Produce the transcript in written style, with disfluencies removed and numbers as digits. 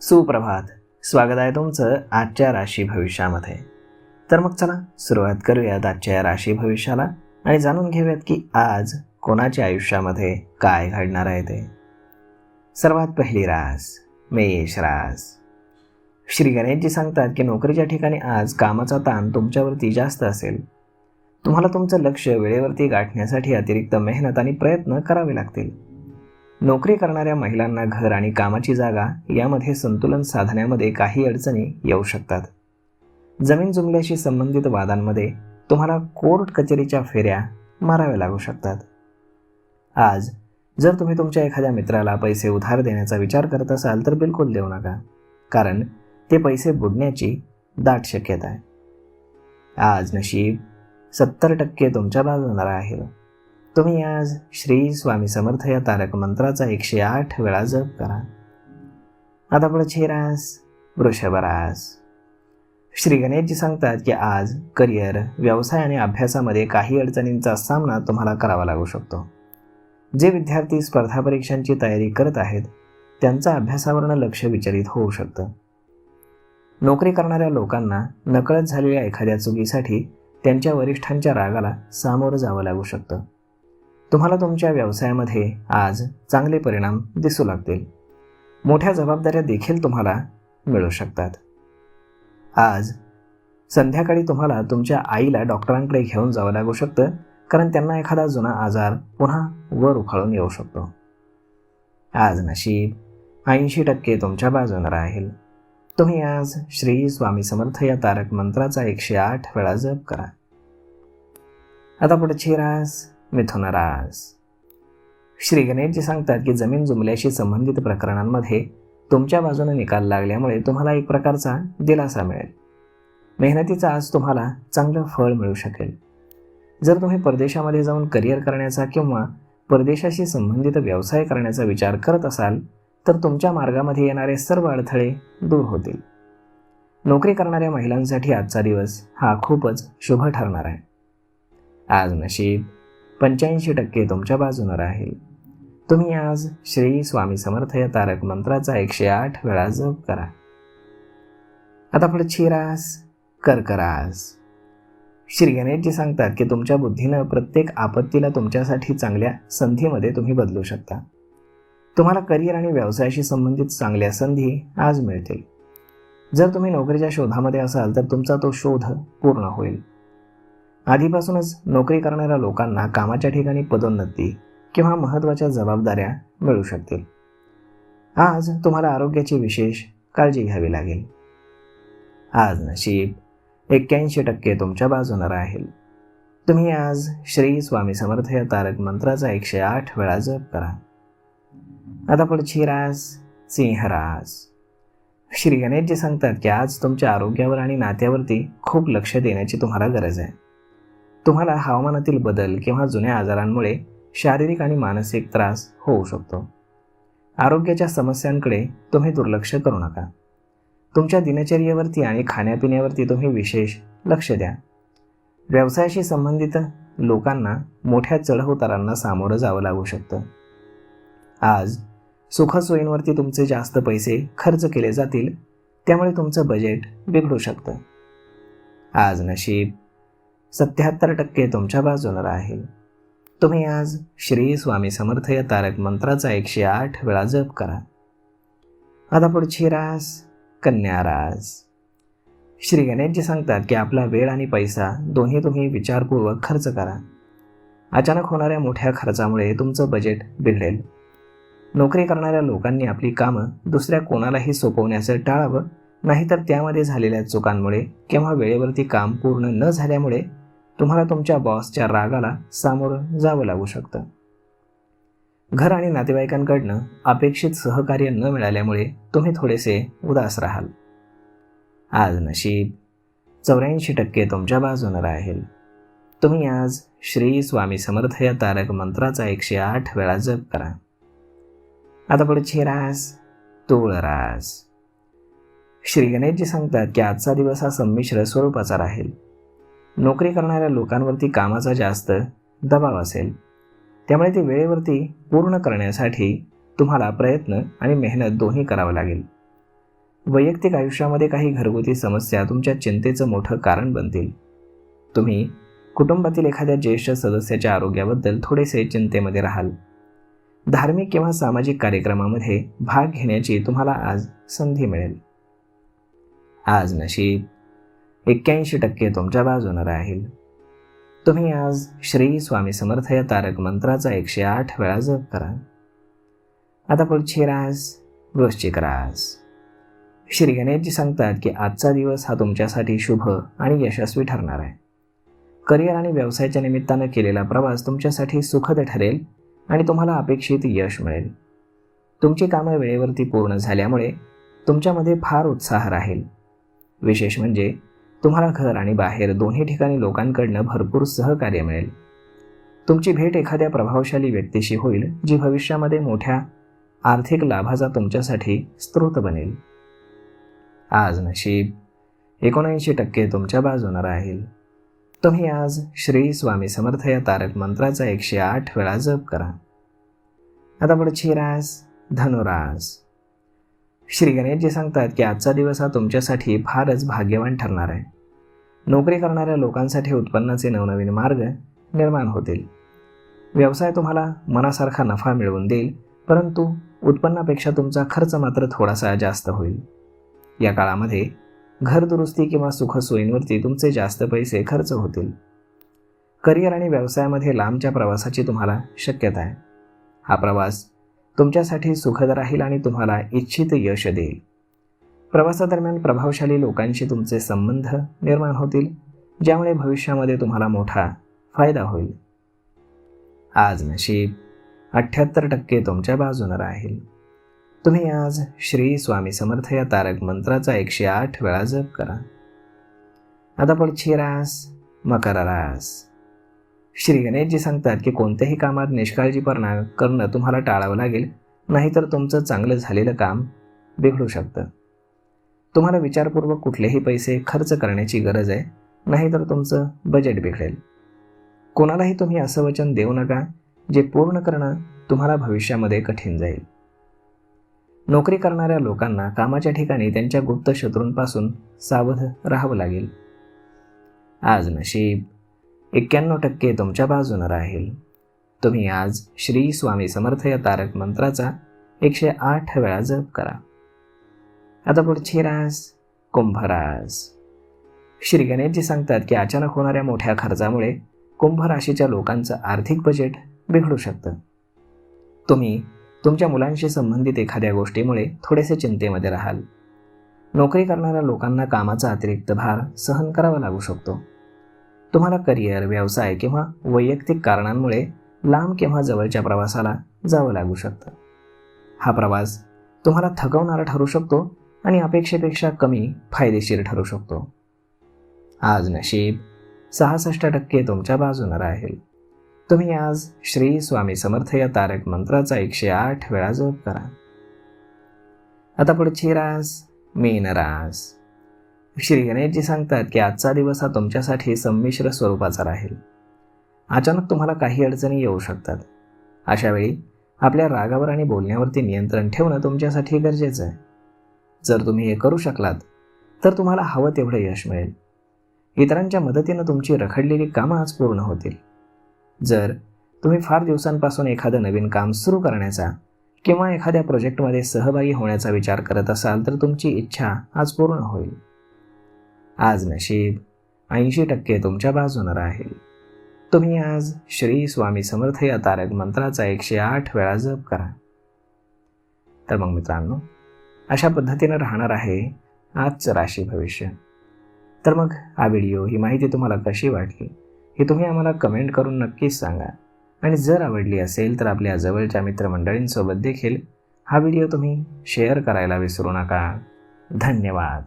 सुप्रभात. स्वागत आहे तुमचं आजच्या राशी भविष्यामध्ये. तर मग चला सुरुवात करूयात आजच्या या राशी भविष्याला आणि जाणून घेऊयात की आज कोणाच्या आयुष्यामध्ये काय घडणार आहे ते. सर्वात पहिली रास मेष रास. श्री गणेशजी सांगतात की नोकरीच्या ठिकाणी आज कामाचा ताण तुमच्यावरती जास्त असेल. तुम्हाला तुमचं लक्ष वेळेवरती गाठण्यासाठी अतिरिक्त मेहनत आणि प्रयत्न करावे लागतील. नोकरी करणाऱ्या महिलांना घर आणि कामाची जागा यामध्ये संतुलन साधण्यामध्ये काही अडचणी येऊ शकतात. जमीन जुमल्याशी संबंधित वादांमध्ये तुम्हाला कोर्ट कचेरीच्या फेऱ्या माराव्या लागू शकतात. आज जर तुम्ही तुमच्या एखाद्या मित्राला पैसे उधार देण्याचा विचार करत असाल तर बिलकुल देऊ नका, कारण ते पैसे बुडण्याची दाट शक्यता आहे. आज नशीब 70% तुमच्या बाजूने राहील. तुम्ही आज श्री स्वामी समर्थ या तारक मंत्राचा 108 वेळा जप करा. आता पुढची रास वृषभ रास. श्री गणेशजी सांगतात की आज करिअर, व्यवसाय आणि अभ्यासामध्ये काही अडचणींचा सामना तुम्हाला करावा लागू शकतो. जे विद्यार्थी स्पर्धा परीक्षांची तयारी करत आहेत त्यांचा अभ्यासावरनं लक्ष विचलित होऊ शकतं. नोकरी करणाऱ्या लोकांना नकळत झालेल्या एखाद्या चुकीसाठी त्यांच्या वरिष्ठांच्या रागाला सामोरं जावं लागू शकतं. तुम्हाला तुमच्या व्यवसायामध्ये आज चांगले परिणाम दिसू लागतील. मोठ्या जबाबदाऱ्या देखील तुम्हाला मिळू शकतात. आज संध्याकाळी तुम्हाला तुमच्या आईला डॉक्टरांकडे घेऊन जावं लागू शकतं, कारण त्यांना एखादा जुना आजार पुन्हा वर उफाळून येऊ शकतो. आज नशीब 80% तुमच्या बाजूने राहील. तुम्ही आज श्री स्वामी समर्थ या तारक मंत्राचा 108 वेळा जप करा. आता पुढची रास मिथुन रास. श्री गणेशजी सांगतात की जमीन जुमल्याशी संबंधित प्रकरणांमध्ये तुमच्या बाजूने निकाल लागल्यामुळे तुम्हाला एक प्रकारचा दिलासा मिळेल. मेहनतीचा आज तुम्हाला चांगलं फळ मिळू शकेल. जर तुम्ही परदेशामध्ये जाऊन करिअर करण्याचा किंवा परदेशाशी संबंधित व्यवसाय करण्याचा विचार करत असाल तर तुमच्या मार्गामध्ये येणारे सर्व अडथळे दूर होतील. नोकरी करणाऱ्या महिलांसाठी आजचा दिवस हा खूपच शुभ ठरणार आहे. आज नशीब 85% तुमच्या बाजूने राहील. तुम्ही आज श्री स्वामी समर्थ या तारक मंत्राचा 108 वेळा जप करा. आता पुढची रास कर्क रास. श्री गणेशजी सांगतात की तुमच्या बुद्धीनं प्रत्येक आपत्तीला तुमच्यासाठी चांगल्या संधीमध्ये तुम्ही बदलू शकता. तुम्हाला करिअर आणि व्यवसायाशी संबंधित चांगल्या संधी आज मिळतील. जर तुम्ही नोकरीच्या शोधामध्ये असाल तर तुमचा तो शोध पूर्ण होईल. आधीपासूनच नोकरी करणाऱ्या लोकांना कामाच्या ठिकाणी पदोन्नती किंवा महत्त्वाच्या जबाबदाऱ्या मिळू शकतील. आज तुम्हाला आरोग्याची विशेष काळजी घ्यावी लागेल. आज नशीब 81% तुमच्या बाजूने राहील. तुम्ही आज श्री स्वामी समर्थ या तारक मंत्राचा 108 वेळा जप करा. आता पुढची रास सिंह रास. श्री गणेशजी सांगतात की आज तुमच्या आरोग्यावर आणि नात्यावरती खूप लक्ष देण्याची तुम्हाला गरज आहे. तुम्हाला हवामानातील बदल किंवा जुन्या आजारांमुळे शारीरिक आणि मानसिक त्रास होऊ शकतो. आरोग्याच्या समस्यांकडे तुम्ही दुर्लक्ष करू नका. तुमच्या दिनचर्येवरती आणि खाण्यापिण्यावरती तुम्ही विशेष लक्ष द्या. व्यवसायाशी संबंधित लोकांना मोठ्या चढउतारांना सामोरं जावं लागू शकतं. आज सुखसोयींवरती तुमचे जास्त पैसे खर्च केले जातील, त्यामुळे तुमचं बजेट बिघडू शकतं. आज नशीब 77% तुमच्या बाजूने राहील. तुम्ही आज श्री स्वामी समर्थ या तारक मंत्राचा 108 वेळा जप करा. आता पुढची रास कन्या रास. श्री गणेशजी सांगतात की आपला वेळ आणि पैसा दोन्ही तुम्ही विचारपूर्वक खर्च करा. अचानक होणाऱ्या मोठ्या खर्चामुळे तुमचं बजेट बिघडेल. नोकरी करणाऱ्या लोकांनी आपली कामं दुसऱ्या कोणालाही सोपवण्याचं टाळावं, नाहीतर त्यामध्ये झालेल्या चुकांमुळे किंवा वेळेवरती काम पूर्ण न झाल्यामुळे तुम्हाला तुमच्या बॉसच्या रागाला सामोरं जावं लागू शकतं. घर आणि नातेवाईकांकडनं अपेक्षित सहकार्य न मिळाल्यामुळे तुम्ही थोडेसे उदास राहाल. आज नशीब 84% तुमच्या बाजूने राहील. तुम्ही आज श्री स्वामी समर्थ या तारक मंत्राचा 108 वेळा जप करा. आता पुढची रास तुळ रास. श्री गणेशजी सांगतात की आजचा दिवस हा संमिश्र स्वरूपाचा राहील. नोकरी करणाऱ्या लोकांवरती कामाचा जास्त दबाव असेल, त्यामुळे ती वेळेवरती पूर्ण करण्यासाठी तुम्हाला प्रयत्न आणि मेहनत दोन्ही करावं लागेल. वैयक्तिक आयुष्यामध्ये काही घरगुती समस्या तुमच्या चिंतेचं मोठं कारण बनतील. तुम्ही कुटुंबातील एखाद्या ज्येष्ठ सदस्याच्या आरोग्याबद्दल थोडेसे चिंतेमध्ये राहाल. धार्मिक किंवा सामाजिक कार्यक्रमामध्ये भाग घेण्याची तुम्हाला आज संधी मिळेल. आज नशीब 81% तुमच्या बाजूने राहील. तुम्ही आज श्री स्वामी समर्थ या तारक मंत्राचा 108 वेळा जप करा. आता पुढची रास वृश्चिक रास. श्री गणेशजी सांगतात की आजचा दिवस हा तुमच्यासाठी शुभ आणि यशस्वी ठरणार आहे. करिअर आणि व्यवसायाच्या निमित्तानं केलेला प्रवास तुमच्यासाठी सुखद ठरेल आणि तुम्हाला अपेक्षित यश मिळेल. तुमची कामं वेळेवरती पूर्ण झाल्यामुळे तुमच्यामध्ये फार उत्साह राहील. विशेष म्हणजे तुम्हाला घर आणि बाहेर दोन्ही ठिकाणी लोकांकडनं भरपूर सहकार्य मिळेल. तुमची भेट एखाद्या प्रभावशाली व्यक्तीशी होईल जी भविष्यामध्ये मोठ्या आर्थिक लाभाचा तुमच्यासाठी स्रोत बनेल. आज नशीब 79% तुमच्या बाजूने राहील. तुम्ही आज श्री स्वामी समर्थ या तारक मंत्राचा 108 वेळा जप करा. आता पुढची रास धनुरास. श्री गणेशजी सांगतात की आजचा दिवस हा तुमच्यासाठी फारच भाग्यवान ठरणार आहे. नोकरी करणाऱ्या लोकांसाठी उत्पन्नाचे नवनवीन मार्ग निर्माण होतील. व्यवसाय तुम्हाला मनासारखा नफा मिळवून देईल, परंतु उत्पन्नापेक्षा तुमचा खर्च मात्र थोडासा जास्त होईल. या काळामध्ये घरदुरुस्ती किंवा सुखसोयींवरती तुमचे जास्त पैसे खर्च होतील. करिअर आणि व्यवसायामध्ये लांबच्या प्रवासाची तुम्हाला शक्यता आहे. हा प्रवास तुमच्यासाठी सुखद राहील आणि तुम्हाला इच्छित यश देईल. प्रवासादरम्यान प्रभावशाली लोकांशी तुमचे संबंध निर्माण होतील, ज्यामुळे भविष्यामध्ये तुम्हाला मोठा फायदा होईल. आज नशीब 78% तुमच्या बाजूने राहील. तुम्ही आज श्री स्वामी समर्थ या तारक मंत्राचा 108 वेळा जप करा. आता पुढची रास मकर रास. श्री गणेशजी सांगतात की कोणत्याही कामात निष्काळजीपणा करणं तुम्हाला टाळावं लागेल, नाहीतर तुमचं चांगलं झालेलं काम बिघडू शकतं. तुम्हाला विचारपूर्वक कुठलेही पैसे खर्च करण्याची गरज आहे, नाहीतर तुमचं बजेट बिघडेल. कोणालाही तुम्ही असं वचन देऊ नका जे पूर्ण करणं तुम्हाला भविष्यामध्ये कठीण जाईल. नोकरी करणाऱ्या लोकांना कामाच्या ठिकाणी त्यांच्या गुप्त शत्रूंपासून सावध राहावं लागेल. आज नशीब 91% तुमच्या बाजूने राहील. तुम्ही आज श्री स्वामी समर्थ या तारक मंत्राचा 108 वेळा जप करा. आता पुढची रास कुंभ रास. श्री गणेशजी सांगतात की अचानक होणाऱ्या मोठ्या खर्चामुळे कुंभ राशीच्या लोकांचं आर्थिक बजेट बिघडू शकतं. तुम्ही तुमच्या मुलांशी संबंधित एखाद्या गोष्टीमुळे थोडेसे चिंतेमध्ये राहाल. नोकरी करणाऱ्या लोकांना कामाचा अतिरिक्त भार सहन करावा लागू शकतो. तुम्हाला करिअर, व्यवसाय किंवा वैयक्तिक कारणांमुळे लांब किंवा जवळच्या प्रवासाला जावं लागू शकतं. हा प्रवास तुम्हाला थकवणारा ठरू शकतो आणि अपेक्षेपेक्षा कमी फायदेशीर ठरू शकतो. आज नशीब 66% तुमच्या बाजूने राहील. तुम्ही आज श्री स्वामी समर्थ या तारक मंत्राचा 108 वेळा जप करा. आता पुढची रास मीन रास. श्री गणेशजी सांगतात की आजचा दिवस हा तुमच्यासाठी संमिश्र स्वरूपाचा राहील. अचानक तुम्हाला काही अडचणी येऊ शकतात. अशा वेळी आपल्या रागावर आणि बोलण्यावरती नियंत्रण ठेवणं तुमच्यासाठी गरजेचं आहे. जर तुम्ही हे करू शकलात तर तुम्हाला हवं तेवढं यश मिळेल. इतरांच्या मदतीनं तुमची रखडलेली कामं आज पूर्ण होतील. जर तुम्ही फार दिवसांपासून एखादं नवीन काम सुरू करण्याचा किंवा एखाद्या प्रोजेक्टमध्ये सहभागी होण्याचा विचार करत असाल तर तुमची इच्छा आज पूर्ण होईल. आज नशीब 80% तुमच्या बाजूने राहील. तुम्ही आज श्री स्वामी समर्थ या तारक मंत्राचा 108 वेळा जप करा. तर मग मित्रांनो, अशा पद्धतीनं राहणार आहे आजचं राशी भविष्य. तर मग हा व्हिडिओ, ही माहिती तुम्हाला कशी वाटली हे तुम्ही आम्हाला कमेंट करून नक्कीच सांगा. आणि जर आवडली असेल तर आपल्या जवळच्या मित्रमंडळींसोबत देखील हा व्हिडिओ तुम्ही शेअर करायला विसरू नका. धन्यवाद.